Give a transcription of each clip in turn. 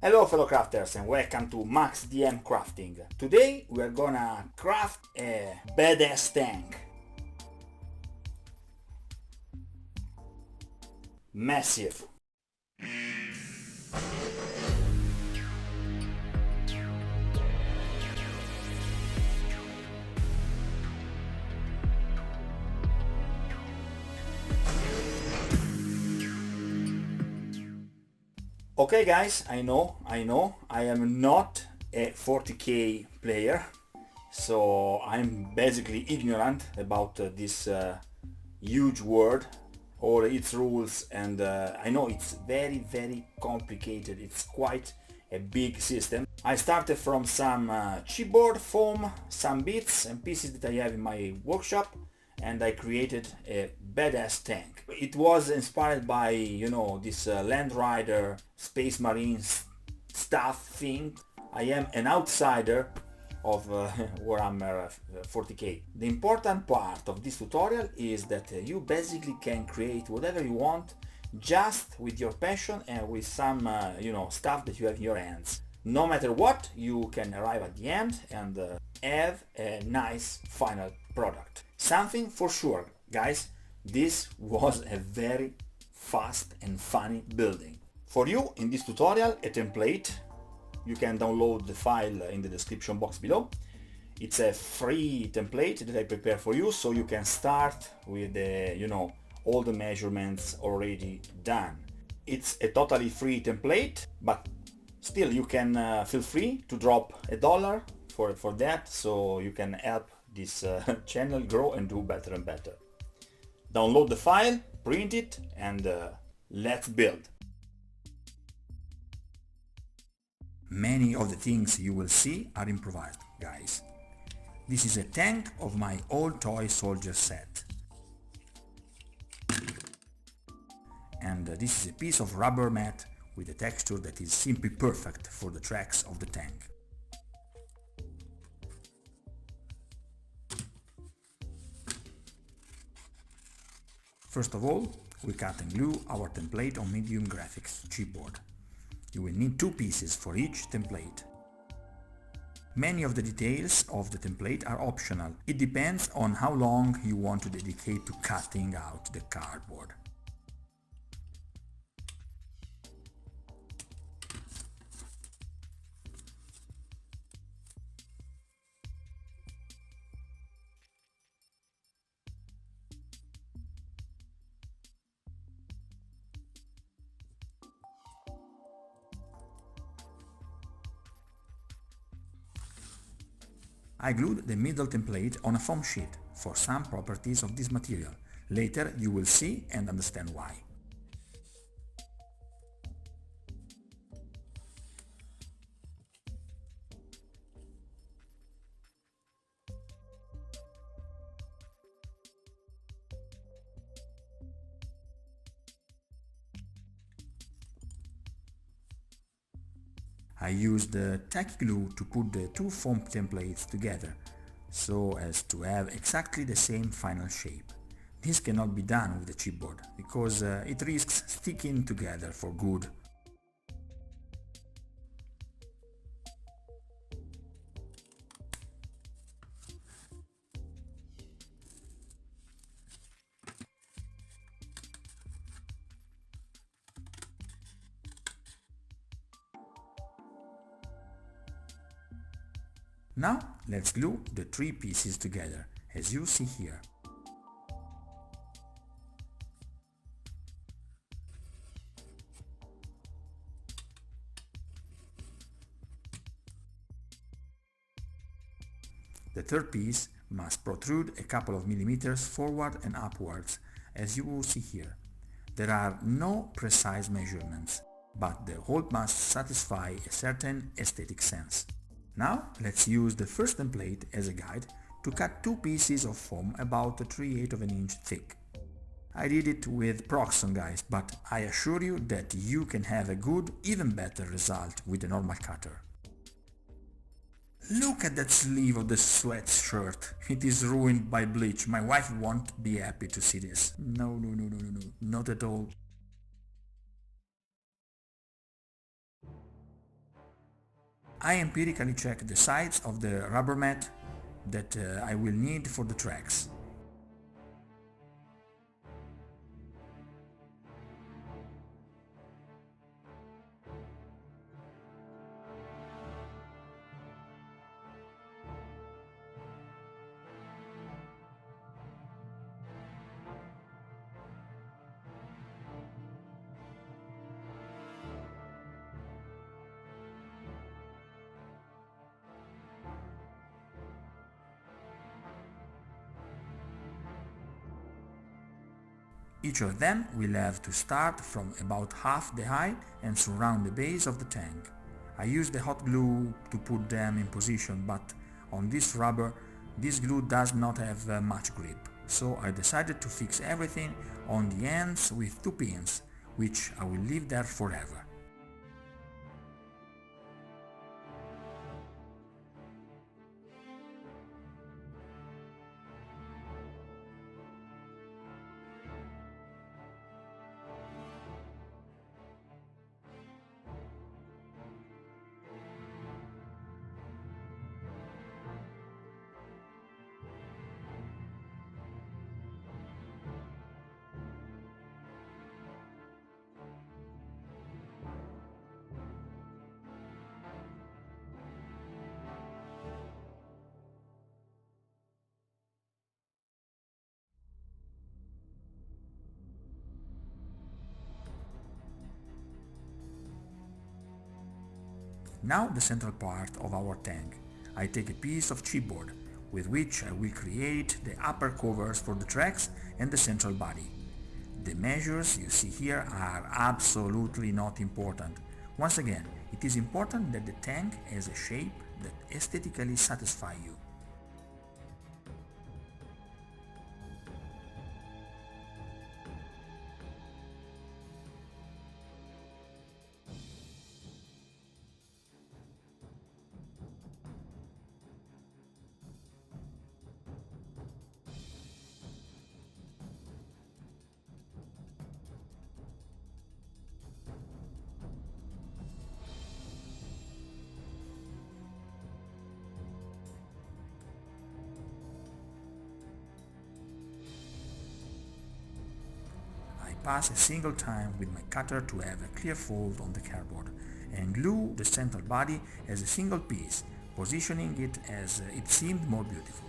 Hello fellow crafters and welcome to maxdmcrafting. Today we are gonna craft a badass tank. Massive. Okay guys, I know, I am not a 40k player, so I'm basically ignorant about this huge world, all its rules, and I know it's very complicated. It's quite a big system. I started from some chipboard foam, some bits and pieces that I have in my workshop, and I created a badass tank. It was inspired by, you know, this Land Rider Space Marine stuff thing. I am an outsider of Warhammer 40k. The important part of this tutorial is that you basically can create whatever you want just with your passion and with some you know, stuff that you have in your hands. No matter what, you can arrive at the end and have a nice final product. Something for sure, guys, this was a very fast and funny building. For you, in this tutorial, a template. You can download the file in the description box below. It's a free template that I prepare for you, so you can start with the, you know, all the measurements already done. It's a totally free template, but still you can feel free to drop $1 for that, so you can help this channel grow and do better and better. Download the file, print it, and let's build. Many of the things you will see are improvised, guys. This is a tank of my old toy soldier set. And this is a piece of rubber mat with a texture that is simply perfect for the tracks of the tank. First of all, we cut and glue our template on medium graphics chipboard. You will need 2 pieces for each template. Many of the details of the template are optional. It depends on how long you want to dedicate to cutting out the cardboard. I glued the middle template on a foam sheet for some properties of this material. Later you will see and understand why. I used tacky glue to put the 2 foam templates together, so as to have exactly the same final shape. This cannot be done with the chipboard, because it risks sticking together for good. Now let's glue the 3 pieces together, as you see here. The third piece must protrude a couple of millimeters forward and upwards, as you will see here. There are no precise measurements, but the whole must satisfy a certain aesthetic sense. Now let's use the first template as a guide to cut 2 pieces of foam about 3/8 of an inch thick. I did it with Proxxon, guys, but I assure you that you can have a good, even better result with a normal cutter. Look at that sleeve of the sweatshirt. It is ruined by bleach. My wife won't be happy to see this. No, no, no, no, no, no, not at all. I empirically check the size of the rubber mat that I will need for the tracks. Each of them will have to start from about half the height and surround the base of the tank. I use the hot glue to put them in position, but on this rubber, this glue does not have much grip, so I decided to fix everything on the ends with 2 pins, which I will leave there forever. Now the central part of our tank. I take a piece of chipboard, with which I will create the upper covers for the tracks and the central body. The measures you see here are absolutely not important. Once again, it is important that the tank has a shape that aesthetically satisfies you. Pass a single time with my cutter to have a clear fold on the cardboard, and glue the central body as a single piece, positioning it as it seemed more beautiful.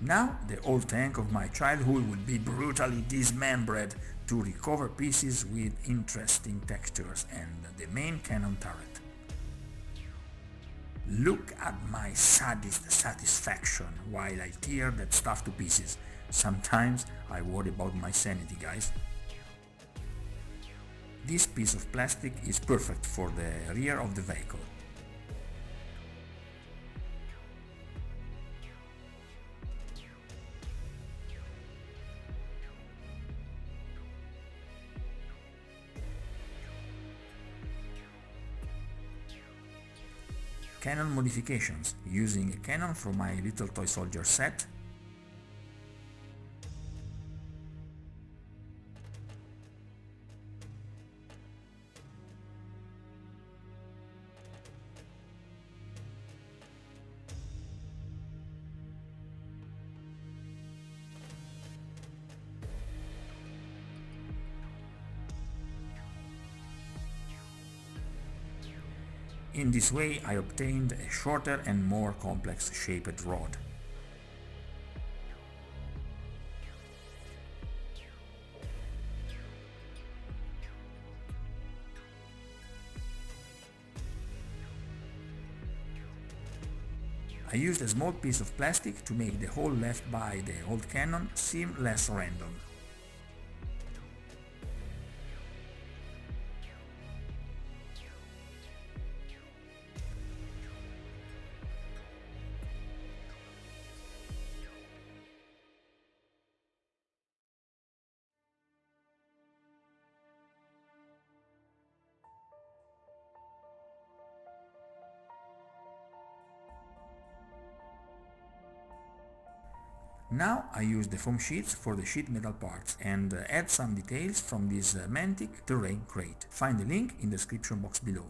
Now the old tank of my childhood will be brutally dismembered to recover pieces with interesting textures and the main cannon turret. Look at my sadist satisfaction while I tear that stuff to pieces. Sometimes I worry about my sanity, guys. This piece of plastic is perfect for the rear of the vehicle. Cannon modifications, using a cannon from my Little Toy Soldier set. In this way I obtained a shorter and more complex shaped rod. I used a small piece of plastic to make the hole left by the old cannon seem less random. Now I use the foam sheets for the sheet metal parts and add some details from this Mantic terrain crate. Find the link in the description box below.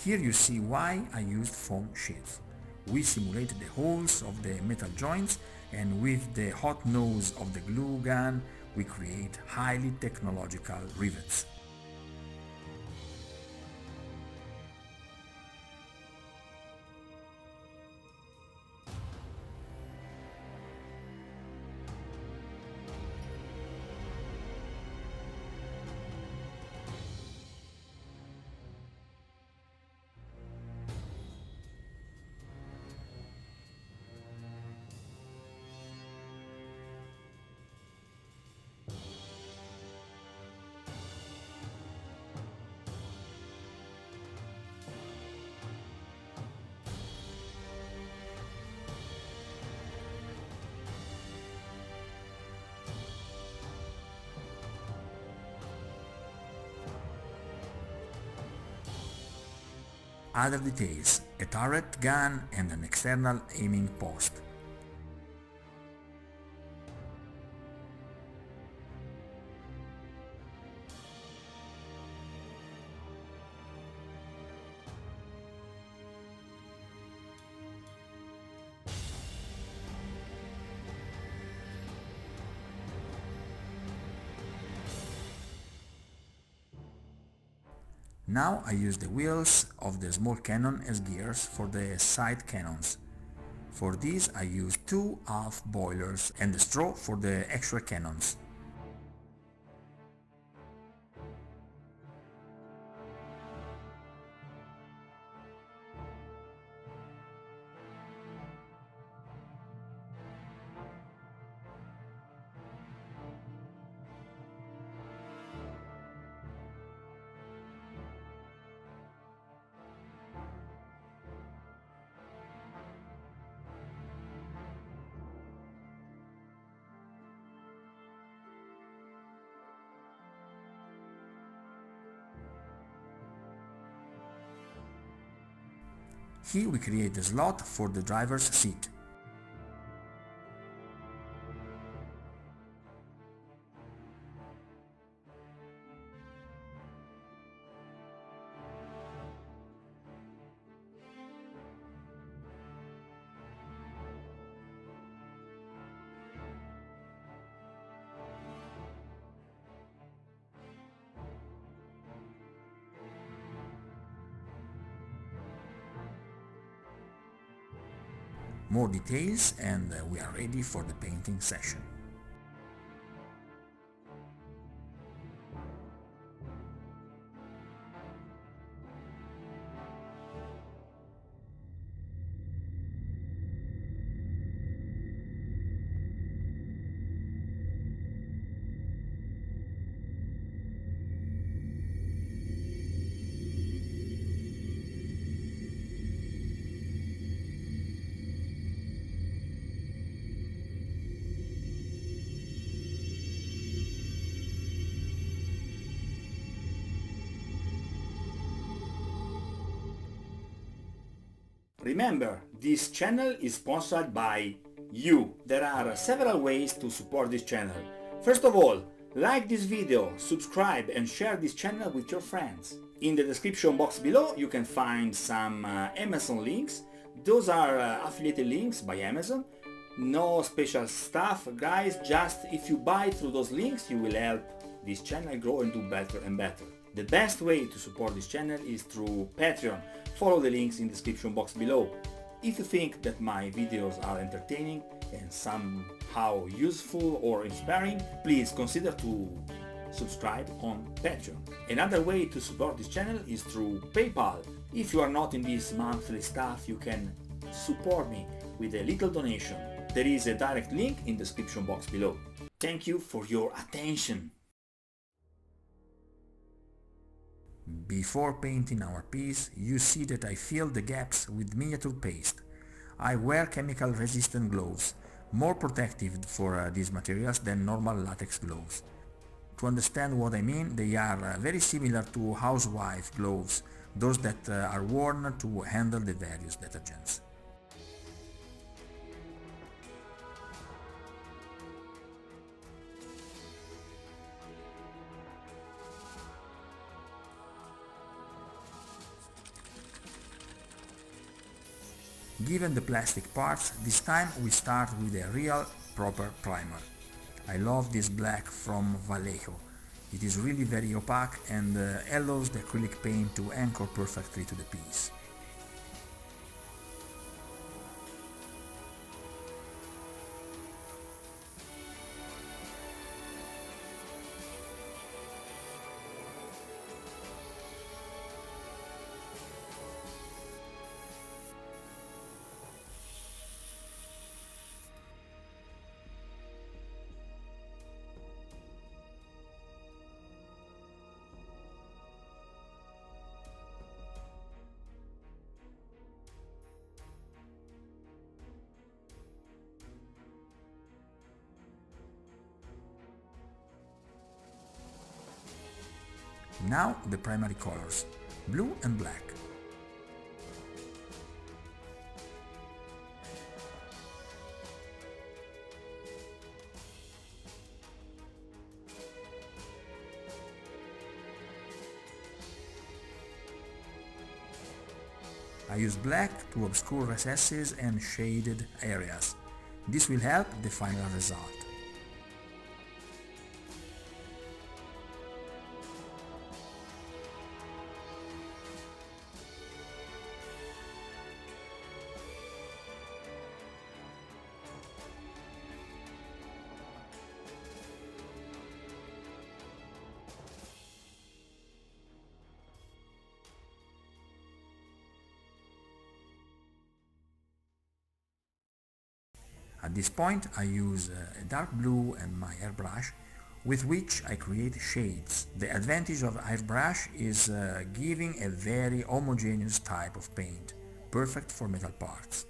Here you see why I used foam sheets. We simulated the holes of the metal joints, and with the hot nose of the glue gun we create highly technological rivets. Other details: a turret gun and an external aiming post. Now I use the wheels of the small cannon as gears for the side cannons. For this I use two half boilers and the straw for the actual cannons. Here we create a slot for the driver's seat. More details and we are ready for the painting session. Remember, this channel is sponsored by you. There are several ways to support this channel. First of all, like this video, subscribe and share this channel with your friends. In the description box below you can find some Amazon links Those are affiliated links by Amazon. No special stuff, guys, just if you buy through those links you will help this channel grow and do better and better. The best way to support this channel is through Patreon. Follow the links in the description box below. If you think that my videos are entertaining and somehow useful or inspiring, please consider to subscribe on Patreon. Another way to support this channel is through PayPal. If you are not in this monthly stuff, you can support me with a little donation. There is a direct link in the description box below. Thank you for your attention. Before painting our piece, you see that I fill the gaps with miniature paste. I wear chemical resistant gloves, more protective for these materials than normal latex gloves. To understand what I mean, they are very similar to housewife gloves, those that are worn to handle the various detergents. Given the plastic parts, this time we start with a real proper primer. I love this black from Vallejo. It is really very opaque and allows the acrylic paint to anchor perfectly to the piece. Now the primary colors, blue and black. I use black to obscure recesses and shaded areas. This will help the final result. At this point I use a dark blue and my airbrush, with which I create shades. The advantage of airbrush is giving a very homogeneous type of paint, perfect for metal parts.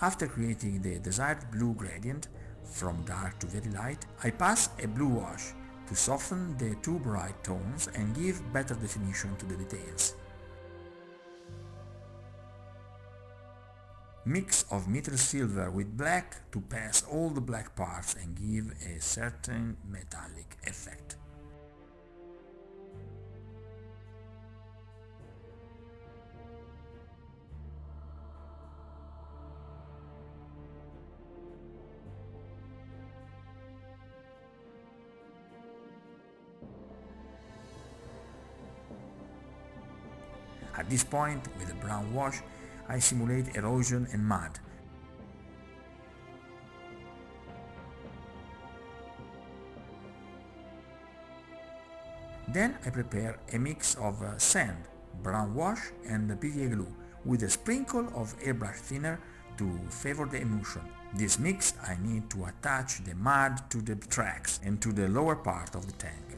After creating the desired blue gradient, from dark to very light, I pass a blue wash to soften the too bright tones and give better definition to the details. Mix of metal silver with black to pass all the black parts and give a certain metallic effect. At this point, with a brown wash, I simulate erosion and mud. Then I prepare a mix of sand, brown wash and PVA glue with a sprinkle of airbrush thinner to favor the emulsion. This mix I need to attach the mud to the tracks and to the lower part of the tank.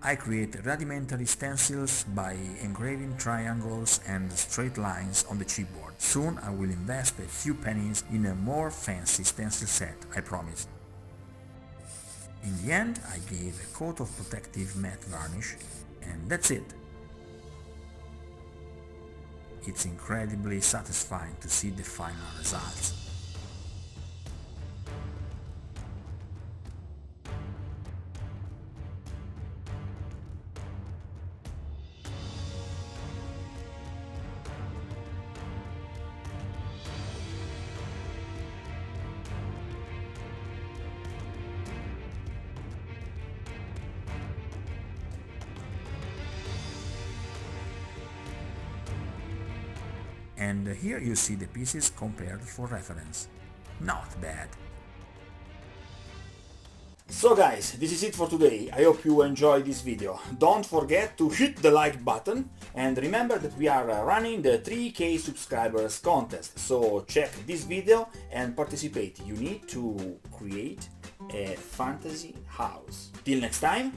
I create rudimentary stencils by engraving triangles and straight lines on the chipboard. Soon I will invest a few pennies in a more fancy stencil set, I promise. In the end, I gave a coat of protective matte varnish, and that's it. It's incredibly satisfying to see the final results. And here you see the pieces compared for reference. Not bad. So guys, this is it for today. I hope you enjoyed this video. Don't forget to hit the like button and remember that we are running the 3K subscribers contest. So check this video and participate. You need to create a fantasy house. Till next time.